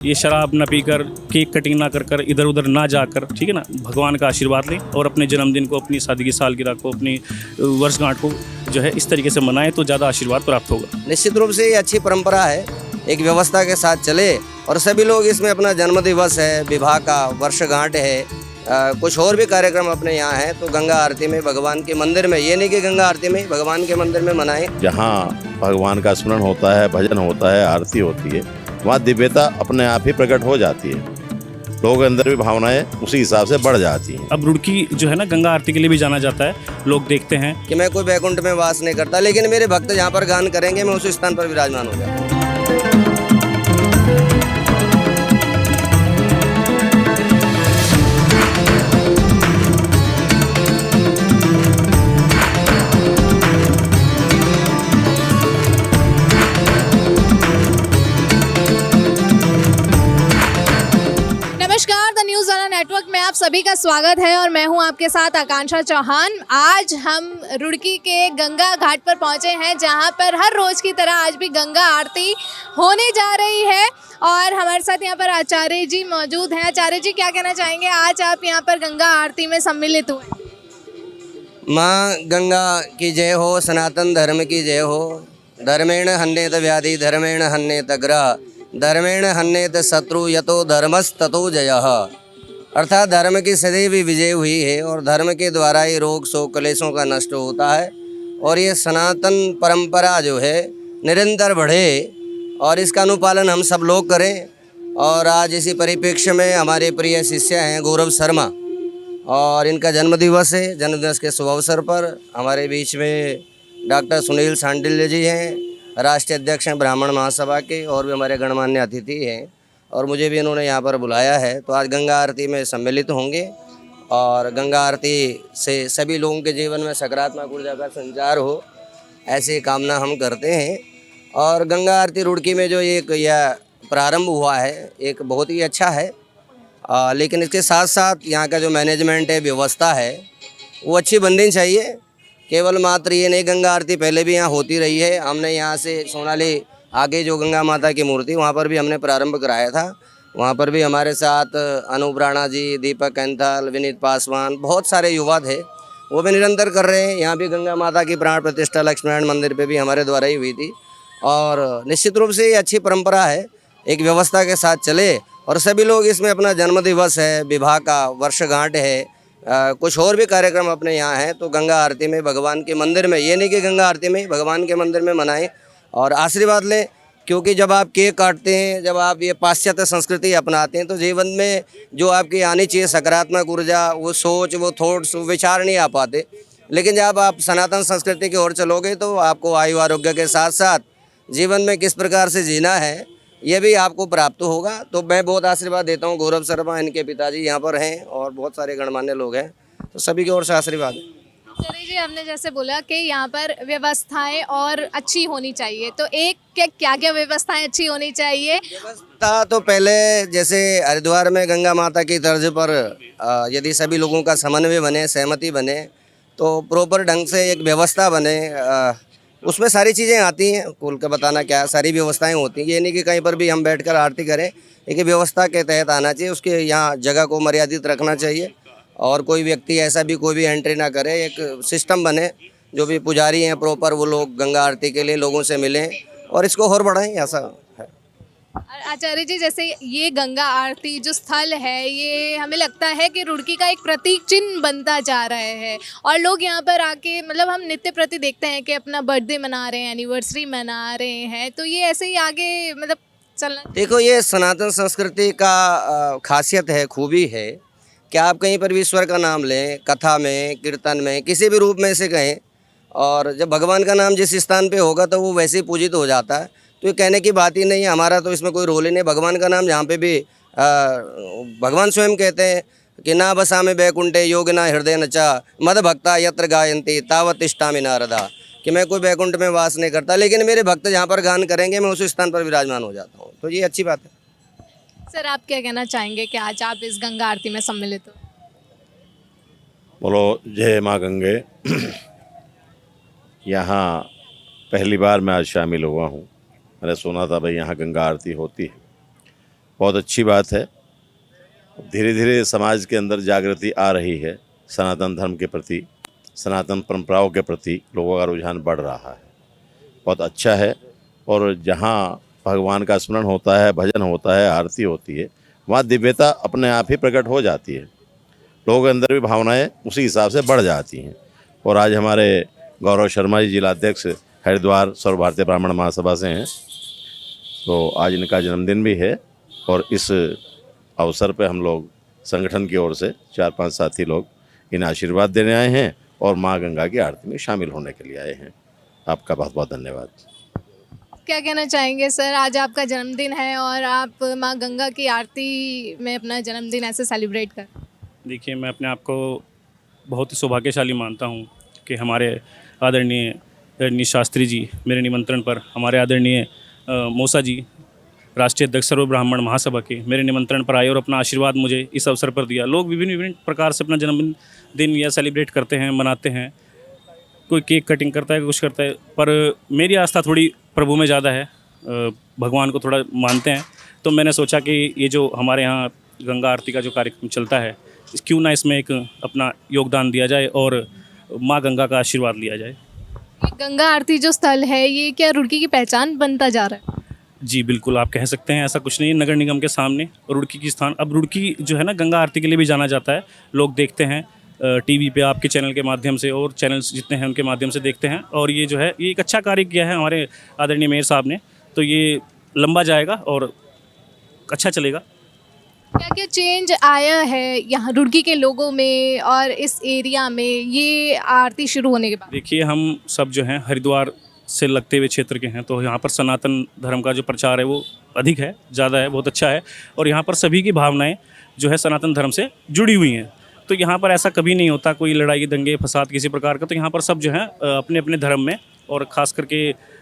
ये शराब न पीकर, केक कटिंग ना कर कर, इधर उधर ना जाकर, ठीक है ना, भगवान का आशीर्वाद लें और अपने जन्मदिन को, अपनी शादी की सालगिरह को, अपनी वर्षगांठ को जो है इस तरीके से मनाएं तो ज़्यादा आशीर्वाद प्राप्त होगा। निश्चित रूप से ये अच्छी परंपरा है, एक व्यवस्था के साथ चले और सभी लोग इसमें अपना जन्मदिवस है, विवाह का वर्षगांठ है, कुछ और भी कार्यक्रम अपने यहाँ है तो गंगा आरती में भगवान के मंदिर में, ये नहीं कि गंगा आरती में, भगवान के मंदिर में मनाएं। जहाँ भगवान का स्मरण होता है, भजन होता है, आरती होती है, वहाँ दिव्यता अपने आप ही प्रकट हो जाती है। लोगों के अंदर भी भावनाएं उसी हिसाब से बढ़ जाती हैं। अब रुड़की जो है ना गंगा आरती के लिए भी जाना जाता है, लोग देखते हैं कि मैं कोई बैकुंठ में वास नहीं करता, लेकिन मेरे भक्त जहाँ पर गान करेंगे मैं उस स्थान पर विराजमान हो जाता हूँ। नमस्कार, द न्यूज़ वाला नेटवर्क में आप सभी का स्वागत है और मैं हूं आपके साथ आकांक्षा चौहान। आज हम रुड़की के गंगा घाट पर पहुंचे हैं जहां पर हर रोज़ की तरह आज भी गंगा आरती होने जा रही है और हमारे साथ यहां पर आचार्य जी मौजूद हैं। आचार्य जी, क्या कहना चाहेंगे, आज आप यहां पर गंगा आरती में सम्मिलित हुए? माँ गंगा की जय हो, सनातन धर्म की जय हो। धर्मेण हन्येत व्याधि, धर्मेण हन्येत ग्रह, धर्मेण हन्येत शत्रु, यतो धर्मस्ततो जयः। अर्थात धर्म की सदैव विजय हुई है और धर्म के द्वारा ही रोग शोक क्लेशों का नष्ट होता है और ये सनातन परंपरा जो है निरंतर बढ़े और इसका अनुपालन हम सब लोग करें। और आज इसी परिप्रेक्ष्य में हमारे प्रिय शिष्य हैं गौरव शर्मा और इनका जन्मदिवस है। जन्मदिवस के शुभ अवसर पर हमारे बीच में डॉक्टर सुनील सांडिल्य जी हैं, राष्ट्रीय अध्यक्ष हैं ब्राह्मण महासभा के, और भी हमारे गणमान्य अतिथि हैं और मुझे भी इन्होंने यहाँ पर बुलाया है। तो आज गंगा आरती में सम्मिलित होंगे और गंगा आरती से सभी लोगों के जीवन में सकारात्मक ऊर्जा का संचार हो, ऐसी कामना हम करते हैं। और गंगा आरती रुड़की में जो एक यह प्रारंभ हुआ है एक बहुत ही अच्छा है, लेकिन इसके साथ साथ यहाँ का जो मैनेजमेंट है, व्यवस्था है, वो अच्छी बननी चाहिए। केवल मात्र ये नहीं, गंगा आरती पहले भी यहाँ होती रही है। हमने यहाँ से सोनाली आगे जो गंगा माता की मूर्ति, वहाँ पर भी हमने प्रारंभ कराया था। वहाँ पर भी हमारे साथ अनूप राणा जी, दीपक कैंथल, विनीत पासवान, बहुत सारे युवा थे, वो भी निरंतर कर रहे हैं। यहाँ भी गंगा माता की प्राण प्रतिष्ठा लक्ष्मीनारायण मंदिर पे भी हमारे द्वारा ही हुई थी और निश्चित रूप से ये अच्छी परंपरा है, एक व्यवस्था के साथ चले और सभी लोग इसमें अपना जन्मदिवस है, विवाह का वर्षगांठ है, कुछ और भी कार्यक्रम अपने यहाँ है तो गंगा आरती में भगवान के मंदिर में, ये नहीं कि गंगा आरती में, भगवान के मंदिर में मनाएं और आशीर्वाद लें। क्योंकि जब आप केक काटते हैं, जब आप ये पाश्चात्य संस्कृति अपनाते हैं तो जीवन में जो आपकी आनी चाहिए सकारात्मक ऊर्जा, वो सोच, वो थॉट्स, वो विचार नहीं आ पाते। लेकिन जब आप सनातन संस्कृति की ओर चलोगे तो आपको आयु आरोग्य के साथ साथ जीवन में किस प्रकार से जीना है ये भी आपको प्राप्त होगा। तो मैं बहुत आशीर्वाद देता हूँ। गौरव शर्मा इनके पिताजी यहाँ पर हैं और बहुत सारे गणमान्य लोग हैं, तो सभी की ओर से आशीर्वाद है। आचार्य जी, आपने जैसे बोला कि यहाँ पर व्यवस्थाएं और अच्छी होनी चाहिए, तो एक क्या क्या व्यवस्थाएं अच्छी होनी चाहिए? व्यवस्था तो पहले जैसे हरिद्वार में गंगा माता की तर्ज पर यदि सभी लोगों का समन्वय बने, सहमति बने तो प्रॉपर ढंग से एक व्यवस्था बने, उसमें सारी चीज़ें आती हैं। कुल का बताना क्या, सारी व्यवस्थाएं होती हैं। ये नहीं कि कहीं पर भी हम बैठकर आरती करें, एक व्यवस्था के तहत आना चाहिए। उसके यहाँ जगह को मर्यादित रखना चाहिए और कोई व्यक्ति ऐसा भी कोई भी एंट्री ना करे। एक सिस्टम बने, जो भी पुजारी हैं प्रॉपर वो लोग गंगा आरती के लिए लोगों से मिलें और इसको और बढ़ाएं, ऐसा है। आचार्य जी, जैसे ये गंगा आरती जो स्थल है, ये हमें लगता है कि रुड़की का एक प्रतीक चिन्ह बनता जा रहा है और लोग यहाँ पर आके, मतलब हम नित्य प्रति देखते हैं कि अपना बर्थडे मना रहे हैं, एनिवर्सरी मना रहे हैं, तो ये ऐसे ही आगे मतलब चलना। देखो, ये सनातन संस्कृति का खासियत है, खूबी है कि आप कहीं पर भी ईश्वर का नाम लें, कथा में, कीर्तन में, किसी भी रूप में से कहें, और जब भगवान का नाम जिस स्थान पे होगा तो वो वैसे ही पूजित हो जाता है। तो ये कहने की बात ही नहीं है, हमारा तो इसमें कोई रोल ही नहीं। भगवान का नाम जहाँ पे भी भगवान स्वयं कहते हैं कि ना बसा में बैकुंठे योगिना हृदय नचा मद भक्ता यत्र गायंती तावत तिष्ठामि नारदा, कि मैं कोई बैकुंठ में वास नहीं करता, लेकिन मेरे भक्त जहाँ पर गान करेंगे मैं उस स्थान पर विराजमान हो जाता हूँ। तो ये अच्छी बात है। सर, आप क्या कहना चाहेंगे कि आज आप इस गंगा आरती में सम्मिलित हो? बोलो जय माँ गंगे। यहाँ पहली बार मैं आज शामिल हुआ हूँ। मैंने सुना था भाई यहाँ गंगा आरती होती है बहुत अच्छी बात है। धीरे धीरे समाज के अंदर जागृति आ रही है, सनातन धर्म के प्रति, सनातन परंपराओं के प्रति लोगों का रुझान बढ़ रहा है। बहुत अच्छा है। और जहाँ भगवान का स्मरण होता है, भजन होता है, आरती होती है, वहाँ दिव्यता अपने आप ही प्रकट हो जाती है। लोगों के अंदर भी भावनाएं उसी हिसाब से बढ़ जाती हैं। और आज हमारे गौरव शर्मा जी जिलाध्यक्ष हरिद्वार सर्व भारतीय ब्राह्मण महासभा से हैं, तो आज इनका जन्मदिन भी है। और इस अवसर पे हम लोग संगठन की ओर से 4-5 साथी लोग इन्हें आशीर्वाद देने आए हैं और माँ गंगा की आरती में शामिल होने के लिए आए हैं। आपका बहुत बहुत धन्यवाद। क्या कहना चाहेंगे सर, आज आपका जन्मदिन है और आप माँ गंगा की आरती में अपना जन्मदिन ऐसे सेलिब्रेट कर। देखिए, मैं अपने आप को बहुत ही सौभाग्यशाली मानता हूँ कि हमारे आदरणीय शास्त्री जी मेरे निमंत्रण पर, हमारे आदरणीय मौसा जी राष्ट्रीय अध्यक्ष सर्व ब्राह्मण महासभा के मेरे निमंत्रण पर आए और अपना आशीर्वाद मुझे इस अवसर पर दिया। लोग विभिन्न प्रकार से अपना जन्मदिन या सेलिब्रेट करते हैं, मनाते हैं। कोई केक कटिंग करता है, कुछ करता है, पर मेरी आस्था थोड़ी प्रभु में ज़्यादा है, भगवान को थोड़ा मानते हैं। तो मैंने सोचा कि ये जो हमारे यहाँ गंगा आरती का जो कार्यक्रम चलता है, क्यों ना इसमें एक अपना योगदान दिया जाए और माँ गंगा का आशीर्वाद लिया जाए। ये गंगा आरती जो स्थल है, ये क्या रुड़की की पहचान बनता जा रहा है? जी बिल्कुल, आप कह सकते हैं। ऐसा कुछ नहीं है, नगर निगम के सामने रुड़की की स्थान, अब रुड़की जो है ना गंगा आरती के लिए भी जाना जाता है। लोग देखते हैं टीवी पे, आपके चैनल के माध्यम से, और चैनल्स जितने हैं उनके माध्यम से देखते हैं। और ये जो है, ये एक अच्छा कार्य किया है हमारे आदरणीय मेयर साहब ने, तो ये लंबा जाएगा और अच्छा चलेगा। क्या क्या चेंज आया है यहाँ रुड़की के लोगों में और इस एरिया में ये आरती शुरू होने के बाद? देखिए, हम सब जो हैं हरिद्वार से लगते हुए क्षेत्र के हैं, तो यहाँ पर सनातन धर्म का जो प्रचार है वो अधिक है, ज़्यादा है, बहुत अच्छा है। और यहाँ पर सभी की भावनाएं जो है सनातन धर्म से जुड़ी हुई हैं। तो यहाँ पर ऐसा कभी नहीं होता कोई लड़ाई दंगे फसाद किसी प्रकार का। तो यहाँ पर सब जो है अपने अपने धर्म में, और ख़ास करके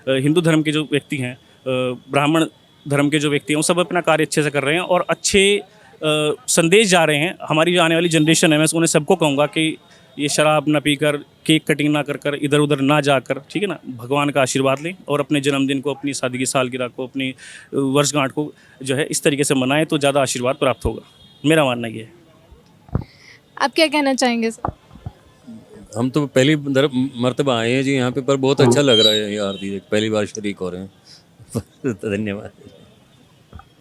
हिंदू धर्म के जो व्यक्ति हैं, ब्राह्मण धर्म के जो व्यक्ति हैं, वो सब अपना कार्य अच्छे से कर रहे हैं और अच्छे संदेश जा रहे हैं। हमारी जो आने वाली जनरेशन है, मैं उन्हें सबको कहूँगा कि ये शराब ना पीकर, केक कटिंग ना कर इधर उधर ना जाकर, ठीक है ना, भगवान का आशीर्वाद लें और अपने जन्मदिन को, अपनी शादी की सालगिरह को, अपनी वर्षगांठ को जो है इस तरीके से मनाएं, तो ज़्यादा आशीर्वाद प्राप्त होगा। मेरा मानना ये है। आप क्या कहना चाहेंगे सर? हम तो पहली मर्तबा आए हैं जी यहाँ पे, पर बहुत अच्छा लग रहा है ये आरती, पहली बार शरीक हो रहे हैं। धन्यवाद।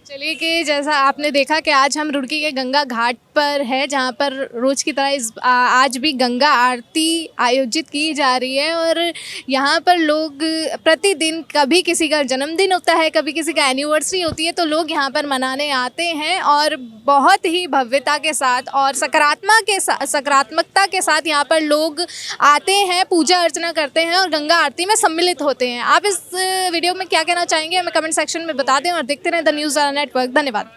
चलिए कि जैसा आपने देखा कि आज हम रुड़की के गंगा घाट पर है, जहाँ पर रोज़ की तरह आज भी गंगा आरती आयोजित की जा रही है। और यहाँ पर लोग प्रतिदिन, कभी किसी का जन्मदिन होता है, कभी किसी का एनिवर्सरी होती है, तो लोग यहाँ पर मनाने आते हैं और बहुत ही भव्यता के साथ और सकारात्मकता के साथ यहाँ पर लोग आते हैं, पूजा अर्चना करते हैं और गंगा आरती में सम्मिलित होते हैं। आप इस वीडियो में क्या कहना चाहेंगे, हमें कमेंट सेक्शन में बता दें और देखते रहें द न्यूज़ नेटवर्क। धन्यवाद।